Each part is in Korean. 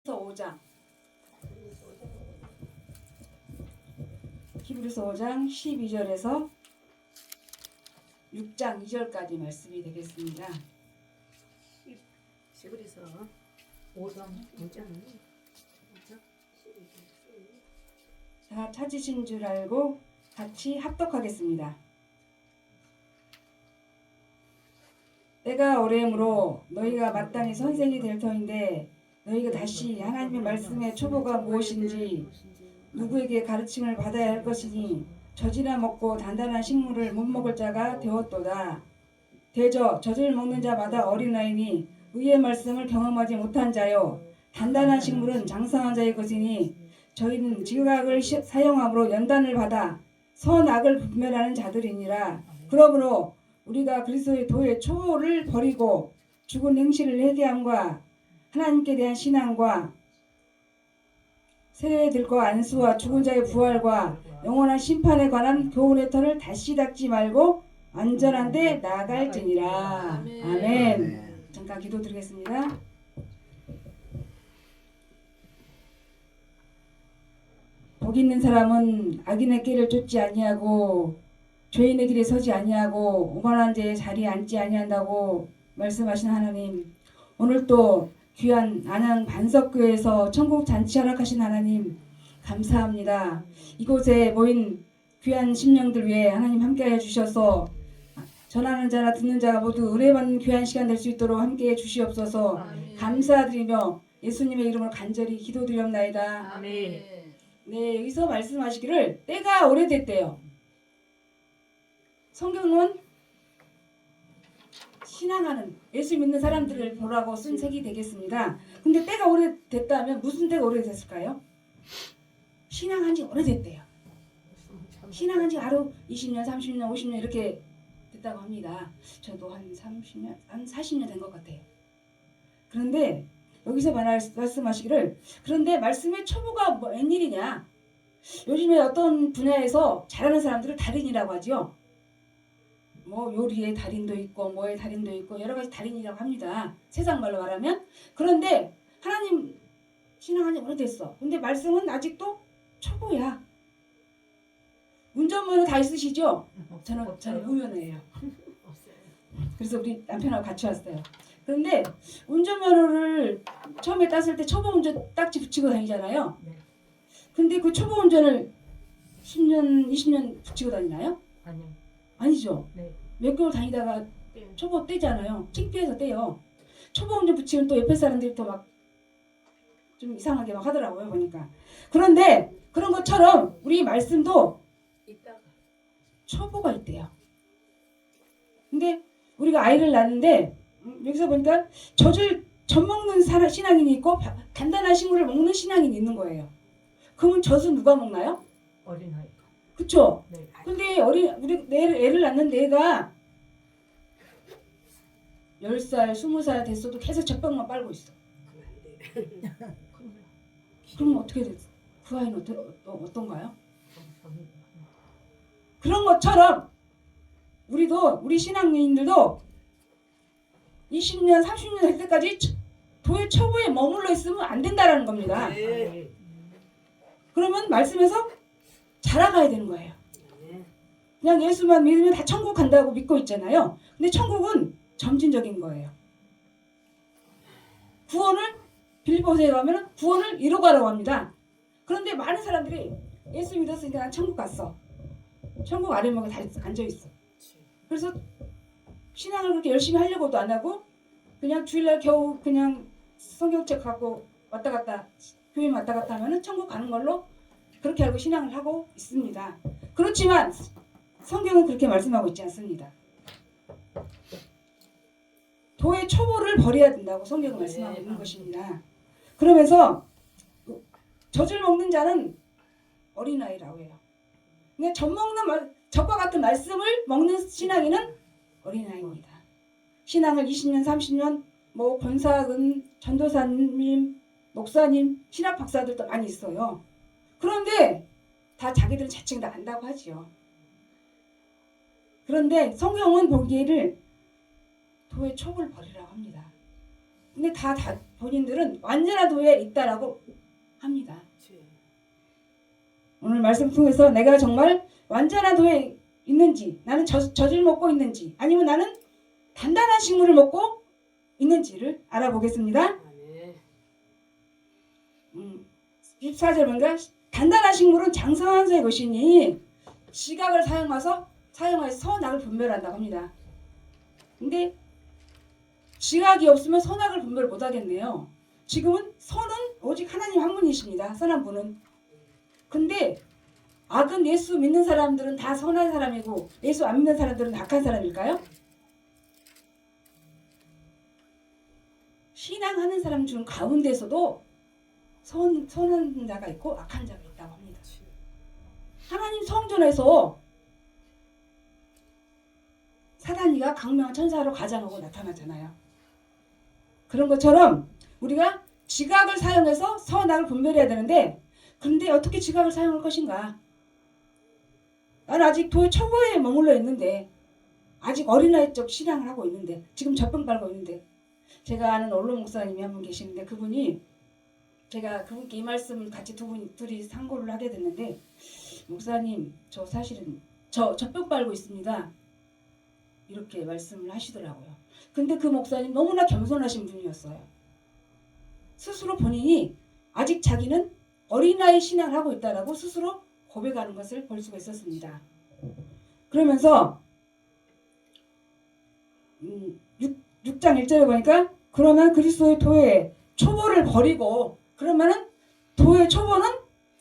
5장 히브리서 5장 12절에서 6장 2절까지 말씀이 되겠습니다. 히브리서 5장 5장 다 찾으신 줄 알고 같이 합독하겠습니다. 때가 오래므로 너희가 마땅히 선생이 될 터인데 너희가 다시 하나님의 말씀의 초보가 무엇인지 누구에게 가르침을 받아야 할 것이니 젖이나 먹고 단단한 식물을 못 먹을 자가 되었도다. 대저 젖을 먹는 자마다 어린아이니 의의 말씀을 경험하지 못한 자요 단단한 식물은 장성한 자의 것이니 저희는 지각을 사용함으로 연단을 받아 선악을 분별하는 자들이니라. 그러므로 우리가 그리스도의 도의 초를 버리고 죽은 행실을 회개함과 하나님께 대한 신앙과 세례들과 안수와 죽은 자의 부활과 영원한 심판에 관한 교훈의 터를 다시 닦지 말고 안전한 데 나아갈지니라. 아멘. 잠깐 기도드리겠습니다. 복 있는 사람은 악인의 길을 쫓지 아니하고 죄인의 길에 서지 아니하고 오만한 자의 자리에 앉지 아니한다고 말씀하신 하나님, 오늘 또 귀한 안양 반석교에서 천국 잔치 허락하신 하나님 감사합니다. 이곳에 모인 귀한 심령들 위해 하나님 함께하여 주셔서 전하는 자나 듣는 자가 모두 은혜받는 귀한 시간 될 수 있도록 함께해 주시옵소서. 아멘. 감사드리며 예수님의 이름으로 간절히 기도드렸나이다. 아멘. 네, 여기서 말씀하시기를 때가 오래됐대요. 성경은 신앙하는 예수 믿는 사람들을 보라고 쓴 책이 되겠습니다. 근데 때가 오래됐다면 무슨 때가 오래됐을까요? 신앙한 지 오래됐대요. 신앙한 지 바로 20년, 30년, 50년 이렇게 됐다고 합니다. 저도 한 30년, 한 40년 된 것 같아요. 그런데 여기서 말씀하시기를 그런데 말씀의 초보가 웬일이냐? 요즘에 어떤 분야에서 잘하는 사람들을 달인이라고 하죠. 뭐 요리의 달인도 있고 뭐의 달인도 있고 여러 가지 달인이라고 합니다. 세상 말로 말하면. 그런데 하나님 신앙한 지 오래됐어. 근데 말씀은 아직도 초보야. 운전면허 다 있으시죠? 저는 무면허예요. 그래서 우리 남편하고 같이 왔어요. 그런데 운전면허를 처음에 땄을 때 초보 운전 딱지 붙이고 다니잖아요. 근데 그 초보 운전을 10년, 20년 붙이고 다니나요? 아니요. 아니죠. 네. 몇 개월 다니다가 초보 떼잖아요. 창피해서 떼요. 초보 운전 붙이면 또 옆에 사람들이 또 막 좀 이상하게 막 하더라고요. 보니까. 그런데 그런 것처럼 우리 말씀도 초보가 있대요. 근데 우리가 아이를 낳는데 여기서 보니까 젖 먹는 신앙인이 있고 단단한 식물을 먹는 신앙인이 있는 거예요. 그러면 젖은 누가 먹나요? 어린아이. 그쵸? 네. 근데 우리 애를 낳는 애가 10살, 20살 됐어도 계속 젖병만 빨고 있어. 그럼 어떻게 됐어? 그 아이는 어떤가요? 그런 것처럼 우리 신앙인들도 20년, 30년 될 때까지 도의 초보에 머물러 있으면 안 된다라는 겁니다. 네. 그러면 말씀에서 자라가야 되는 거예요. 그냥 예수만 믿으면 다 천국 간다고 믿고 있잖아요. 근데 천국은 점진적인 거예요. 구원을 빌립보서에 가면 구원을 이루가라고 합니다. 그런데 많은 사람들이 예수 믿었으니까 난 천국 갔어. 천국 아래목에 다 앉아있어. 그래서 신앙을 그렇게 열심히 하려고도 안 하고 그냥 주일날 겨우 그냥 성경책 갖고 왔다 갔다 교회 왔다 갔다 하면 천국 가는 걸로 그렇게 알고 신앙을 하고 있습니다. 그렇지만 성경은 그렇게 말씀하고 있지 않습니다. 도의 초보를 버려야 된다고 성경은 말씀하고 있는 것입니다. 그러면서 젖을 먹는 자는 어린아이라고 해요. 그러니까 젖과 같은 말씀을 먹는 신앙인은 어린아이입니다. 신앙을 20년, 30년 뭐 권사은, 전도사님, 목사님, 신학 박사들도 많이 있어요. 그런데 다 자기들은 자칭 다 안다고 하지요. 그런데 성경은 보기에를 도의 초보를 버리라고 합니다. 근데 다 본인들은 완전한 도에 있다라고 합니다. 오늘 말씀 통해서 내가 정말 완전한 도에 있는지, 나는 젖을 먹고 있는지, 아니면 나는 단단한 식물을 먹고 있는지를 알아보겠습니다. 14절 보니까 단단한 식물은 장성한서의 것이니 지각을 사용해서 선악을 분별한다고 합니다. 근데 지각이 없으면 선악을 분별 못하겠네요. 지금은 선은 오직 하나님 한 분이십니다. 선한 분은. 근데 악은 예수 믿는 사람들은 다 선한 사람이고 예수 안 믿는 사람들은 악한 사람일까요? 신앙하는 사람 중 가운데서도 선한 자가 있고 악한 자가 있다고 합니다. 하나님 성전에서 사단이가 강명한 천사로 가장하고 나타나잖아요. 그런 것처럼 우리가 지각을 사용해서 선악을 분별해야 되는데, 그런데 어떻게 지각을 사용할 것인가? 나는 아직 도의 초보에 머물러 있는데, 아직 어린아이적 신앙을 하고 있는데, 지금 젖병 빨고 있는데, 제가 아는 언론 목사님이 한 분 계시는데, 그분이 제가 그분께 이 말씀을 같이 둘이 상고를 하게 됐는데, 목사님, 저 사실은 젖병 빨고 있습니다. 이렇게 말씀을 하시더라고요. 근데 그 목사님 너무나 겸손하신 분이었어요. 스스로 본인이 아직 자기는 어린아이 신앙을 하고 있다라고 스스로 고백하는 것을 볼 수가 있었습니다. 그러면서 6장 1절에 보니까 그러면 그리스도의 도의 초보를 버리고, 그러면은 도의 초보는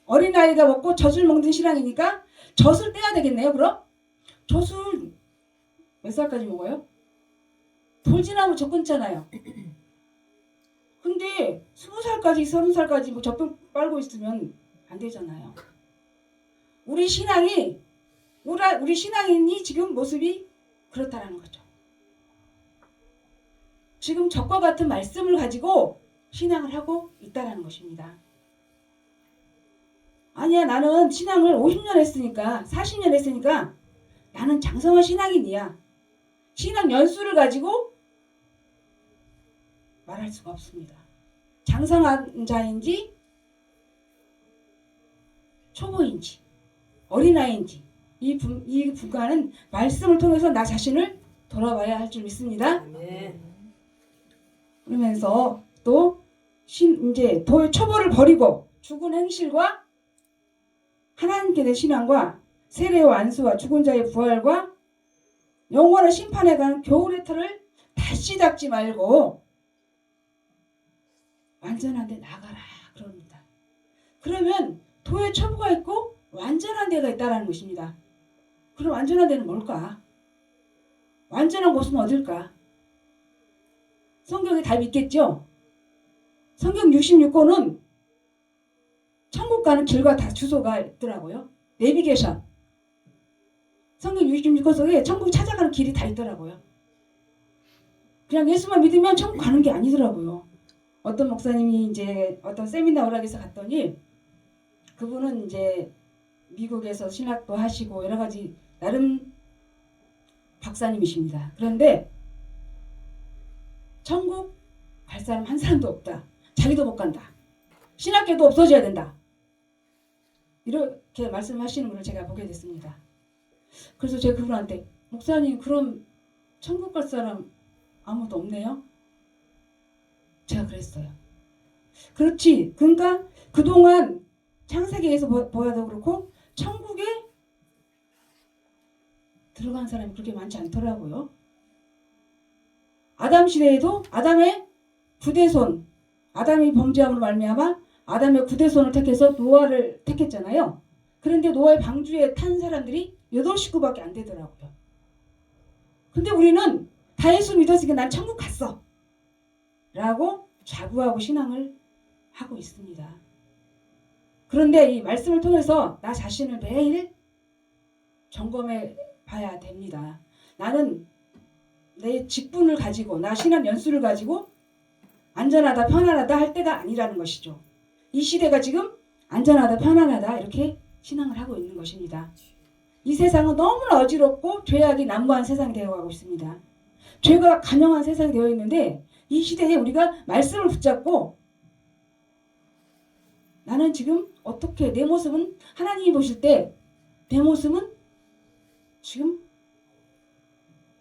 어린아이가 먹고 젖을 먹는 신앙이니까 젖을 떼야 되겠네요. 그럼 젖을 몇 살까지 먹어요? 돌 지나면 젖 끊잖아요. 근데 20살까지 30살까지 뭐 젖병 빨고 있으면 안 되잖아요. 우리 신앙인이 지금 모습이 그렇다라는 거죠. 지금 적과 같은 말씀을 가지고 신앙을 하고 있다라는 것입니다. 아니야, 나는 신앙을 50년 했으니까 40년 했으니까 나는 장성한 신앙인이야. 신앙 연수를 가지고 말할 수가 없습니다. 장성한 자인지 초보인지 어린아이인지 이 분과는 말씀을 통해서 나 자신을 돌아봐야 할 줄 믿습니다. 그러면서 또 이제 도의 초보를 버리고 죽은 행실과 하나님께 대한 신앙과 세례와 안수와 죽은 자의 부활과 영원한 심판에 관한 교훈의 틀을 다시 닦지 말고 완전한 데 나가라 그럽니다. 그러면 도의 초보가 있고 완전한 데가 있다는 것입니다. 그럼 완전한 데는 뭘까? 완전한 곳은 어딜까? 성경에 답이 있겠죠? 성경 66권은 천국 가는 길과 다 주소가 있더라고요. 내비게이션. 성경 66권 속에 천국 찾아가는 길이 다 있더라고요. 그냥 예수만 믿으면 천국 가는 게 아니더라고요. 어떤 목사님이 이제 어떤 세미나 오락에서 갔더니 그분은 이제 미국에서 신학도 하시고 여러 가지 나름 박사님이십니다. 그런데 천국 갈 사람 한 사람도 없다. 자기도 못 간다. 신학교도 없어져야 된다. 이렇게 말씀하시는 분을 제가 보게 됐습니다. 그래서 제가 그분한테 목사님 그럼 천국 갈 사람 아무도 없네요? 제가 그랬어요. 그렇지. 그러니까 그동안 창세기에서 보아도 그렇고 천국에 들어간 사람이 그렇게 많지 않더라고요. 아담 시대에도 아담의 부대손, 아담이 범죄함으로 말미암아 아담의 부대손을 택해서 노아를 택했잖아요. 그런데 노아의 방주에 탄 사람들이 8식구밖에 안 되더라고요. 근데 우리는 다 예수 믿었으니까 난 천국 갔어 라고 자부하고 신앙을 하고 있습니다. 그런데 이 말씀을 통해서 나 자신을 매일 점검해 봐야 됩니다. 나는 내 직분을 가지고 나 신앙 연수를 가지고 안전하다 편안하다 할 때가 아니라는 것이죠. 이 시대가 지금 안전하다 편안하다 이렇게 신앙을 하고 있는 것입니다. 이 세상은 너무나 어지럽고 죄악이 난무한 세상이 되어가고 있습니다. 죄가 간영한 세상이 되어 있는데 이 시대에 우리가 말씀을 붙잡고 나는 지금 어떻게 내 모습은 하나님이 보실 때 내 모습은 지금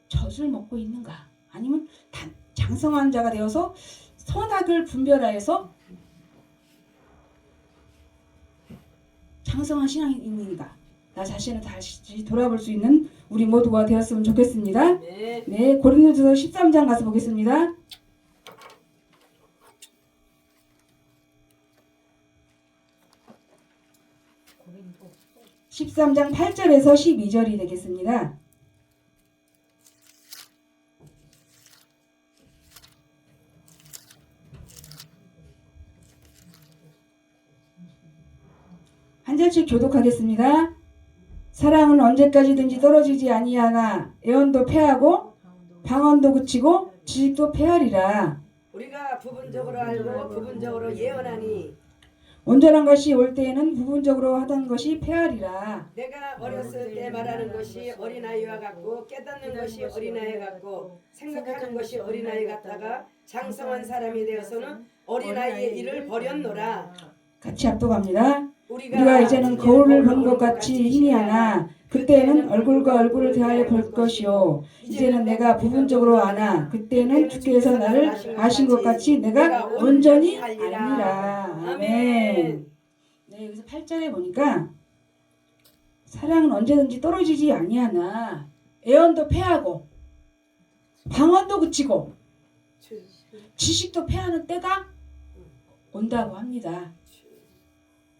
젖을 먹고 있는가 아니면 장성한 자가 되어서 선악을 분별하여서 장성한 신앙인인가 나 자신을 다시 돌아볼 수 있는 우리 모두가 되었으면 좋겠습니다. 네, 고린도전서 13장 가서 보겠습니다. 고린도 13장 8절에서 12절이 되겠습니다. 한 절씩 교독하겠습니다. 사랑은 언제까지든지 떨어지지 아니하나 애언도 패하고 방언도 그치고 지식도 패하리라. 우리가 부분적으로 알고 부분적으로 예언하니 온전한 것이 올 때에는 부분적으로 하던 것이 패하리라. 내가 어렸을 때 말하는 것이 어린아이와 같고 깨닫는 것이 어린아이 같고 생각하는 것이 어린아이 같다가 장성한 사람이 되어서는 어린아이의 일을 버렸노라. 같이 합독합니다. 우리가 우리가 이제는 거울을 보는 것 같이 희미하나 그때는 얼굴과 얼굴을 대하여 볼 것이요 이제는 내가 부분적으로 아나 그때는 주께서 나를 아신 것 같이 내가 온전히 알리라. 아멘. 네, 여기서 8절에 보니까 사랑은 언제든지 떨어지지 아니하나 애언도 패하고 방언도 그치고 지식도 패하는 때가 온다고 합니다.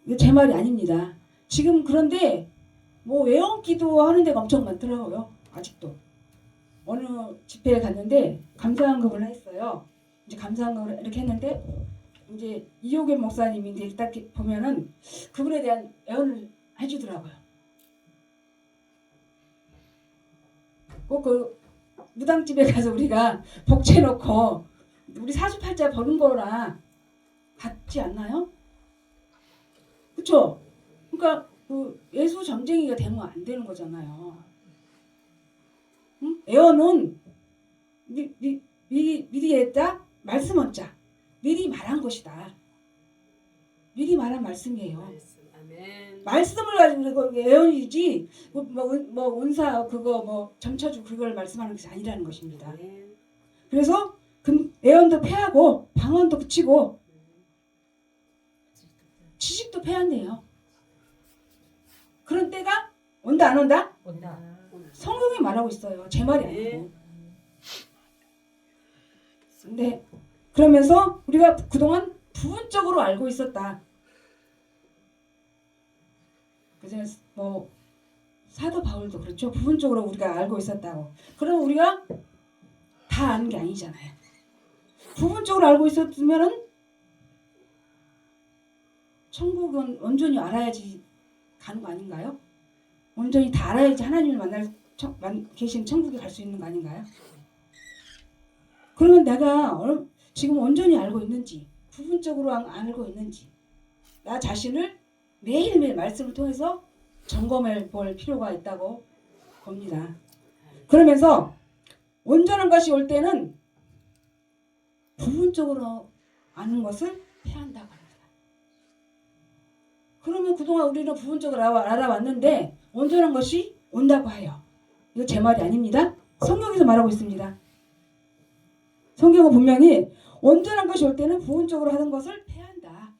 이거 제 말이 아닙니다. 지금 그런데 뭐 외원기도 하는 데가 엄청 많더라고요. 아직도. 어느 집회에 갔는데 감사한금을 했어요. 이제 감사한금을 이렇게 했는데 이제 이호겸 목사님이 이제 딱 보면은 그분에 대한 애언을 해주더라고요. 꼭 그 무당집에 가서 우리가 복채놓고 우리 사주팔자 버는 거랑 같지 않나요? 그렇죠? 그러니까 그 예수 점쟁이가 되면 안 되는 거잖아요. 응? 애언은 미리 했다 말씀은 자 미리 말한 것이다. 미리 말한 말씀이에요. 아멘. 말씀을 가지고 애언이지 뭐 은사 그거 뭐 점쳐주 그걸 말씀하는 것이 아니라는 것입니다. 아멘. 그래서 애언도 패하고 방언도 그치고 지식도 패한대요. 그런 때가 온다 안 온다? 온다. 성경이 말하고 있어요. 제 말이 아니고. 근데 그러면서 우리가 그동안 부분적으로 알고 있었다. 그래서 뭐 사도 바울도 그렇죠. 부분적으로 우리가 알고 있었다고. 그럼 우리가 다 아는 게 아니잖아요. 부분적으로 알고 있었으면은 천국은 온전히 알아야지 가는 거 아닌가요? 온전히 다 알아야지 하나님을 만날 계신 천국에 갈 수 있는 거 아닌가요? 그러면 내가 지금 온전히 알고 있는지 부분적으로 알고 있는지 나 자신을 매일매일 말씀을 통해서 점검해 볼 필요가 있다고 봅니다. 그러면서 온전한 것이 올 때는 부분적으로 아는 것을 패한다고 합니다. 그러면 그동안 우리는 부분적으로 알아왔는데 온전한 것이 온다고 해요. 이거 제 말이 아닙니다. 성경에서 말하고 있습니다. 성경은 분명히 온전한 것이 올 때는 부분적으로 하던 것을 패한다.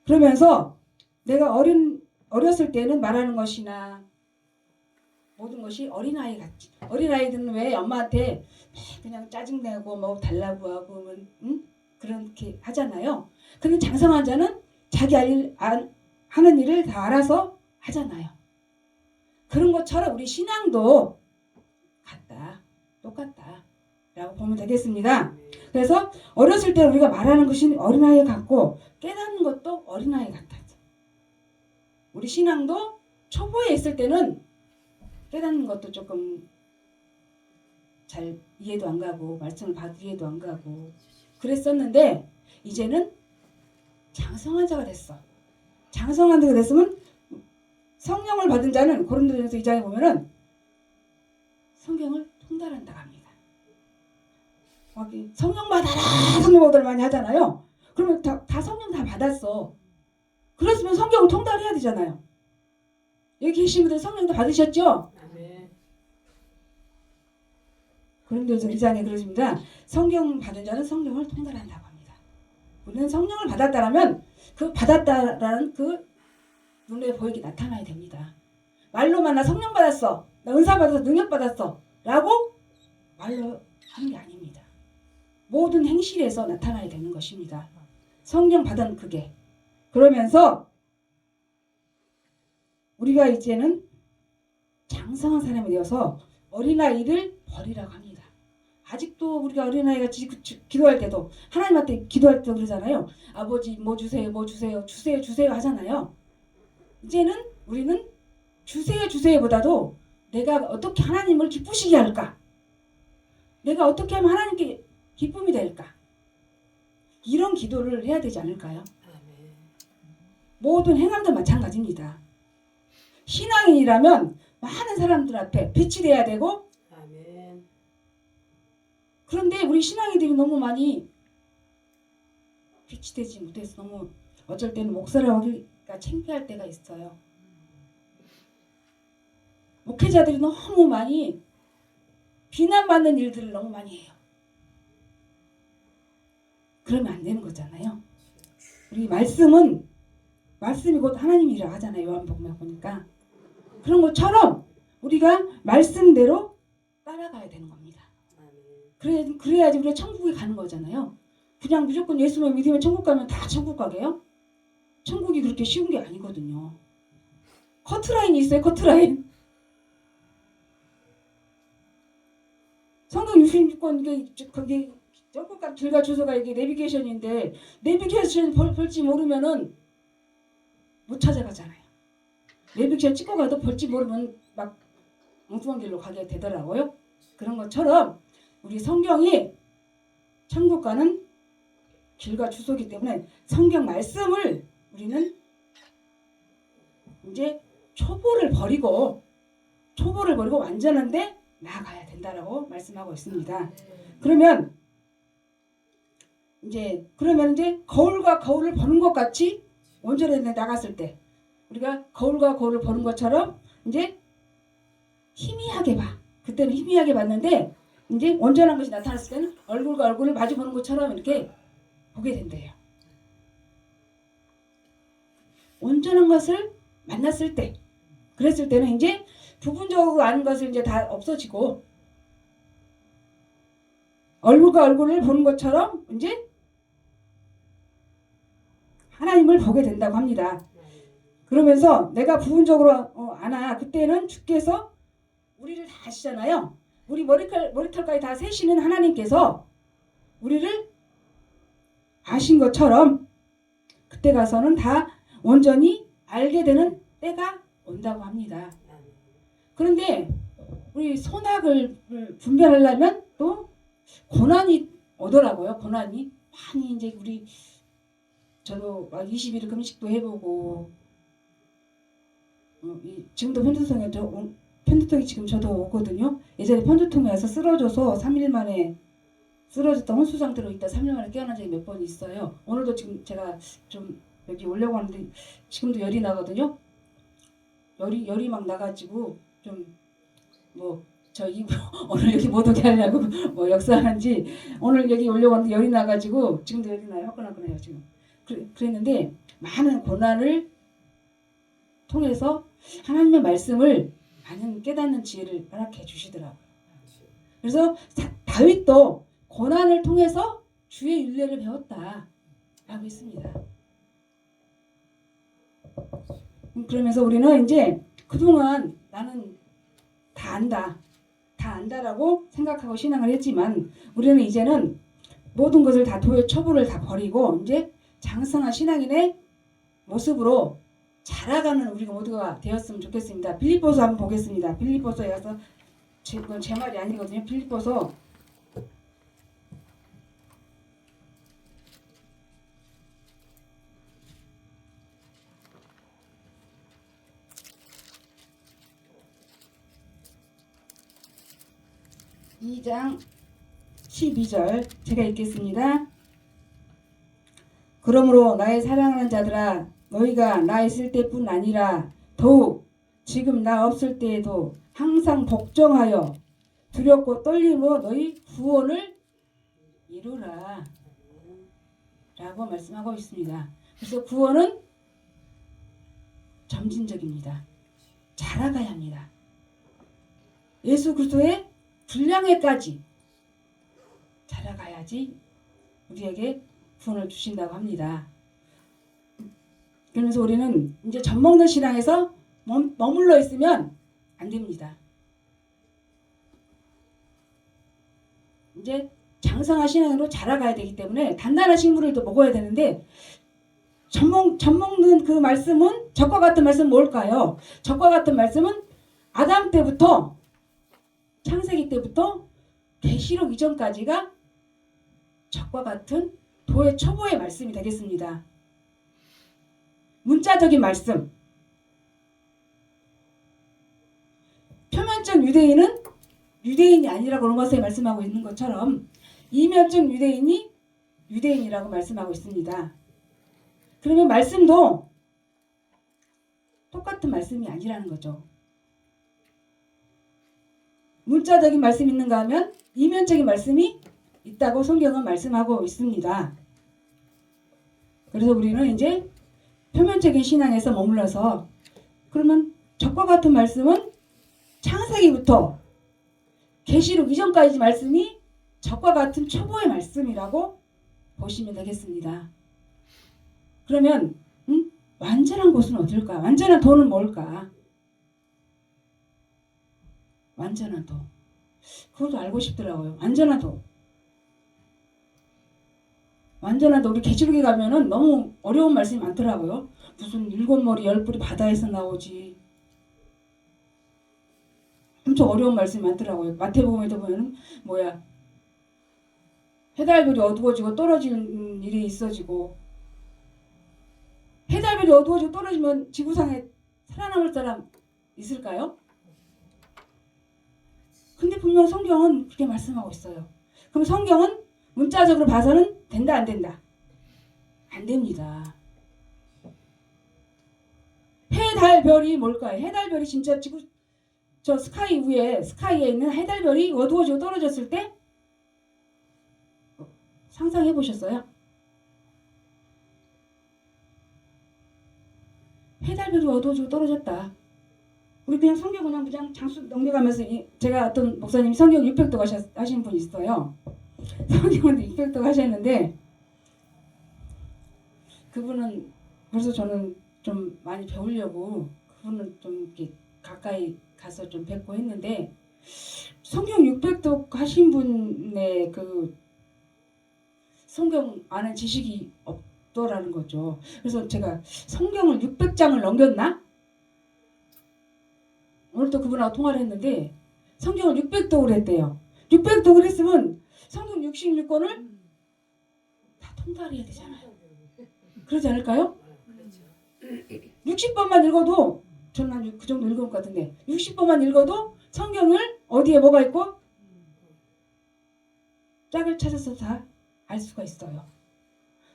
그러면서 내가 어렸을 때는 말하는 것이나 모든 것이 어린아이 같지. 어린아이들은 왜 엄마한테 그냥 짜증내고 뭐 달라고 하고 그렇게 하잖아요. 근데 장성한 자는 자기 하는 일을 다 알아서 하잖아요. 그런 것처럼 우리 신앙도 같다. 똑같다. 라고 보면 되겠습니다. 그래서 어렸을 때 우리가 말하는 것이 어린아이 같고 깨닫는 것도 어린아이 같다. 우리 신앙도 초보에 있을 때는 깨닫는 것도 조금 잘 이해도 안 가고 말씀을 봐도 이해도 안 가고 그랬었는데 이제는 장성한 자가 됐어. 장성한 자가 됐으면 성령을 받은 자는 고린도전서 2장에 보면은 성경을 통달한다고 합니다. 성령 받아라 성령 받아라 많이 하잖아요. 그러면 다 성령 다 받았어. 그랬으면 성경을 통달해야 되잖아요. 여기 계신 분들 성령 다 받으셨죠? 아멘. 고린도전서 2장에 그러십니다. 성경 받은 자는 성령을 통달한다고 합니다. 우리는 성령을 받았다라면 그 받았다라는 그 눈에 보이게 나타나야 됩니다. 말로만 나 성령 받았어, 나 은사 받았어, 능력 받았어 라고 말로 하는 게 아닙니다. 모든 행실에서 나타나야 되는 것입니다. 성령 받은 그게. 그러면서 우리가 이제는 장성한 사람이 되어서 어린아이를 버리라고 합니다. 아직도 우리가 어린아이가 기도할 때도 하나님한테 기도할 때 그러잖아요. 아버지 뭐 주세요 뭐 주세요 주세요 주세요 하잖아요. 이제는 우리는 주세요 주세요보다도 내가 어떻게 하나님을 기쁘시게 할까, 내가 어떻게 하면 하나님께 기쁨이 될까, 이런 기도를 해야 되지 않을까요? 아멘. 모든 행함도 마찬가지입니다. 신앙인이라면 많은 사람들 앞에 빛이 돼야 되고, 아멘. 그런데 우리 신앙인들이 너무 많이 빛이 되지 못해서 너무 어쩔 때는 목사라고 하기가 창피할 때가 있어요. 목회자들이 너무 많이 비난받는 일들을 너무 많이 해요. 그러면 안 되는 거잖아요. 우리 말씀이 곧 하나님이라 하잖아요. 요한복음에 보니까. 그런 것처럼 우리가 말씀대로 따라가야 되는 겁니다. 그래야지 우리가 천국에 가는 거잖아요. 그냥 무조건 예수만 믿으면 천국 가면 다 천국 가게요? 천국이 그렇게 쉬운 게 아니거든요. 커트라인이 있어요. 커트라인. 성경 66권 거기 조금값 길가 주소가 이게 내비게이션인데 내비게이션 볼지 모르면은 못 찾아가잖아요. 내비게이션 찍고 가도 볼지 모르면 막 엉뚱한 길로 가게 되더라고요. 그런 것처럼 우리 성경이 천국 가는 길과 주소이기 때문에 성경 말씀을 우리는 이제 초보를 버리고 완전한데 나아가야 된다라고 말씀하고 있습니다. 그러면 이제 거울과 거울을 보는 것 같이 온전히 나갔을 때 우리가 거울과 거울을 보는 것처럼 이제 희미하게 봐. 그때는 희미하게 봤는데 이제 온전한 것이 나타났을 때는 얼굴과 얼굴을 마주 보는 것처럼 이렇게 보게 된대요. 온전한 것을 만났을 때, 그랬을 때는 이제 부분적으로 아는 것을 이제 다 없어지고 얼굴과 얼굴을 보는 것처럼 이제 하나님을 보게 된다고 합니다. 그러면서 내가 부분적으로 아나 그때는 주께서 우리를 다 아시잖아요. 우리 머리털까지 다 세시는 하나님께서 우리를 아신 것처럼 그때 가서는 다 온전히 알게 되는 때가 온다고 합니다. 그런데 우리 선악을 분별하려면 또 고난이 오더라고요. 고난이 많이 이제 저도 막 20일 금식도 해보고 지금도 편두통이 지금 저도 오거든요. 예전에 편두통이 와서 쓰러져서 3일 만에 쓰러졌다 혼수 상태로 있다 3일 만에 깨어난 적이 몇 번 있어요. 오늘도 지금 제가 좀 여기 오려고 하는데 지금도 열이 나거든요. 열이 막 나가지고 좀 오늘 여기 못 오게 하려고 뭐 역사하는지 오늘 여기 오려고 하는데 열이 나가지고 지금도 열이 나요. 화끈화끈해요 지금. 그랬는데 많은 고난을 통해서 하나님의 말씀을 많은 깨닫는 지혜를 허락해 주시더라고요. 그래서 다윗도 고난을 통해서 주의 율례를 배웠다라고 했습니다. 그러면서 우리는 이제 그동안 나는 다 안다라고 생각하고 신앙을 했지만 우리는 이제는 모든 것을 다 초보를 다 버리고 이제 장성한 신앙인의 모습으로 자라가는 우리가 모두가 되었으면 좋겠습니다. 빌립보서 한번 보겠습니다. 빌립보서에 가서 이건 제 말이 아니거든요. 빌립보서 2장 12절 제가 읽겠습니다. 그러므로 나의 사랑하는 자들아 너희가 나 있을 때뿐 아니라 더욱 지금 나 없을 때에도 항상 복종하여 두렵고 떨림으로 너희 구원을 이루라 라고 말씀하고 있습니다. 그래서 구원은 점진적입니다. 자라가야 합니다. 예수 그리스도의 분량에까지 자라가야지 우리에게 구원을 주신다고 합니다. 그러면서 우리는 이제 젖먹는 신앙에서 머물러 있으면 안 됩니다. 이제 장성한 신앙으로 자라가야 되기 때문에 단단한 식물을 또 먹어야 되는데 젖먹는 그 말씀은 젖과 같은 말씀은 뭘까요? 젖과 같은 말씀은 아담 때부터 창세기 때부터 계시록 이전까지가 젖과 같은 도의 초보의 말씀이 되겠습니다. 문자적인 말씀. 표면적 유대인은 유대인이 아니라고 로마서에 말씀하고 있는 것처럼 이면적 유대인이 유대인이라고 말씀하고 있습니다. 그러면 말씀도 똑같은 말씀이 아니라는 거죠. 문자적인 말씀이 있는가 하면 이면적인 말씀이 있다고 성경은 말씀하고 있습니다. 그래서 우리는 이제 표면적인 신앙에서 머물러서 그러면 젖과 같은 말씀은 창세기부터 계시록 이전까지 말씀이 젖과 같은 초보의 말씀이라고 보시면 되겠습니다. 그러면 완전한 것은 어떨까? 완전한 도는 뭘까? 완전한 도. 그것도 알고 싶더라고요. 완전한 도. 완전한 도. 우리 계시록에 가면은 너무 어려운 말씀이 많더라고요. 무슨 7머리 10뿔이 바다에서 나오지. 엄청 어려운 말씀이 많더라고요. 마태복음에도 보면은 해달별이 어두워지고 떨어지는 일이 있어지고 해달별이 어두워지고 떨어지면 지구상에 살아남을 사람 있을까요? 근데 분명 성경은 그렇게 말씀하고 있어요. 그럼 성경은 문자적으로 봐서는 된다 안 된다? 안 됩니다. 해달별이 뭘까요? 해달별이 진짜 지구 저 스카이에 있는 해달별이 어두워지고 떨어졌을 때 상상해 보셨어요? 해달별이 어두워지고 떨어졌다. 우리 그냥 성경 그냥 장수 넘겨가면서 제가 어떤 목사님이 성경 600도 하신 분이 있어요. 성경은 600도 하셨는데 그분은 그래서 저는 좀 많이 배우려고 그분은 좀 이렇게 가까이 가서 좀 뵙고 했는데 성경 600도 하신 분의 그 성경 아는 지식이 없더라는 거죠. 그래서 제가 성경을 600장을 넘겼나? 오늘 또 그분하고 통화를 했는데 성경을 600독을 했대요. 600독을 했으면 성경 66권을 다 통달해야 되잖아요. 그러지 않을까요? 60번만 읽어도 저는 한 그 정도 읽은 것 같은데 60번만 읽어도 성경을 어디에 뭐가 있고 짝을 찾아서 다 알 수가 있어요.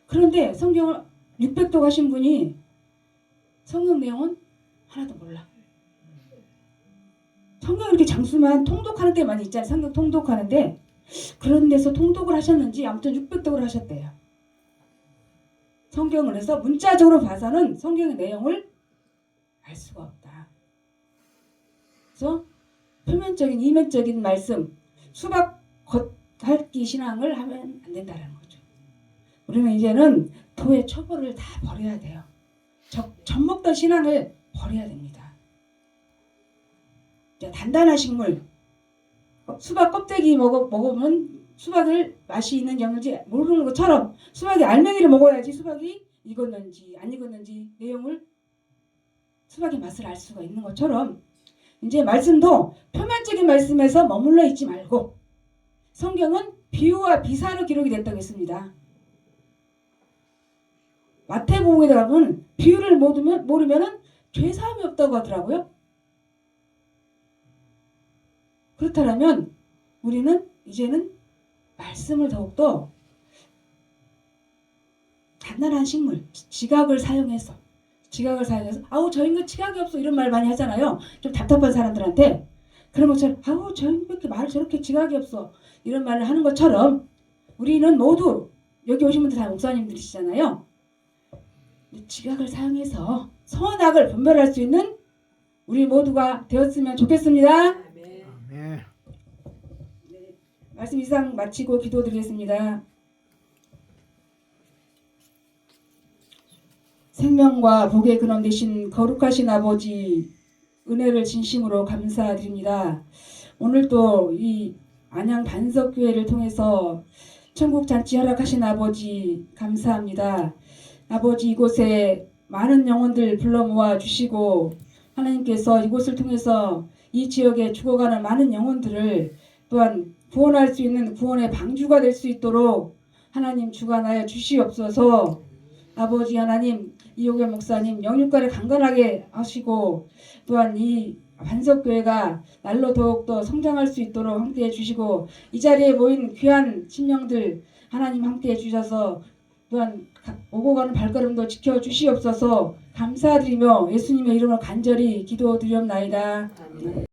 그런데 성경을 600독 하신 분이 성경 내용은 하나도 몰라. 성경 이렇게 장수만 통독하는 게 많이 있잖아요. 성경 통독하는데 그런 데서 통독을 하셨는지 아무튼 600독을 하셨대요. 성경을 해서 문자적으로 봐서는 성경의 내용을 알 수가 없다. 그래서 표면적인 이면적인 말씀 수박 겉핥기 신앙을 하면 안 된다는 거죠. 우리는 이제는 도의 초보를 다 버려야 돼요. 젖먹던 신앙을 버려야 됩니다. 단단한 식물 수박 껍데기 먹으면 수박을 맛이 있는지 없는지 모르는 것처럼 수박의 알맹이를 먹어야지 수박이 익었는지 안 익었는지 내용을 수박의 맛을 알 수가 있는 것처럼 이제 말씀도 표면적인 말씀에서 머물러 있지 말고 성경은 비유와 비사로 기록이 됐다고 했습니다. 마태복음에 가면 비유를 모르면 죄사함이 없다고 하더라고요. 그렇다면 우리는 이제는 말씀을 더욱더 간단한 식물, 지각을 사용해서 아우 저 인간 지각이 없어 이런 말 많이 하잖아요. 좀 답답한 사람들한테 그런 것처럼 아우 저 인간 왜 이렇게 말을 저렇게 지각이 없어 이런 말을 하는 것처럼 우리는 모두 여기 오신 분들 다 목사님들이시잖아요. 지각을 사용해서 선악을 분별할 수 있는 우리 모두가 되었으면 좋겠습니다. 아멘. 아멘. 말씀 이상 마치고 기도드리겠습니다. 생명과 복의 근원 되신 거룩하신 아버지 은혜를 진심으로 감사드립니다. 오늘도 이 안양 반석교회를 통해서 천국 잔치 허락하신 아버지 감사합니다. 아버지 이곳에 많은 영혼들 불러 모아 주시고 하나님께서 이곳을 통해서 이 지역에 죽어가는 많은 영혼들을 또한 구원할 수 있는 구원의 방주가 될 수 있도록 하나님 주관하여 주시옵소서. 아버지 하나님 이호계 목사님 영육가를 강건하게 하시고 또한 이 반석교회가 날로 더욱더 성장할 수 있도록 함께해 주시고 이 자리에 모인 귀한 신령들 하나님 함께해 주셔서 또한 오고 가는 발걸음도 지켜 주시옵소서. 감사드리며 예수님의 이름으로 간절히 기도드리옵나이다. 아멘.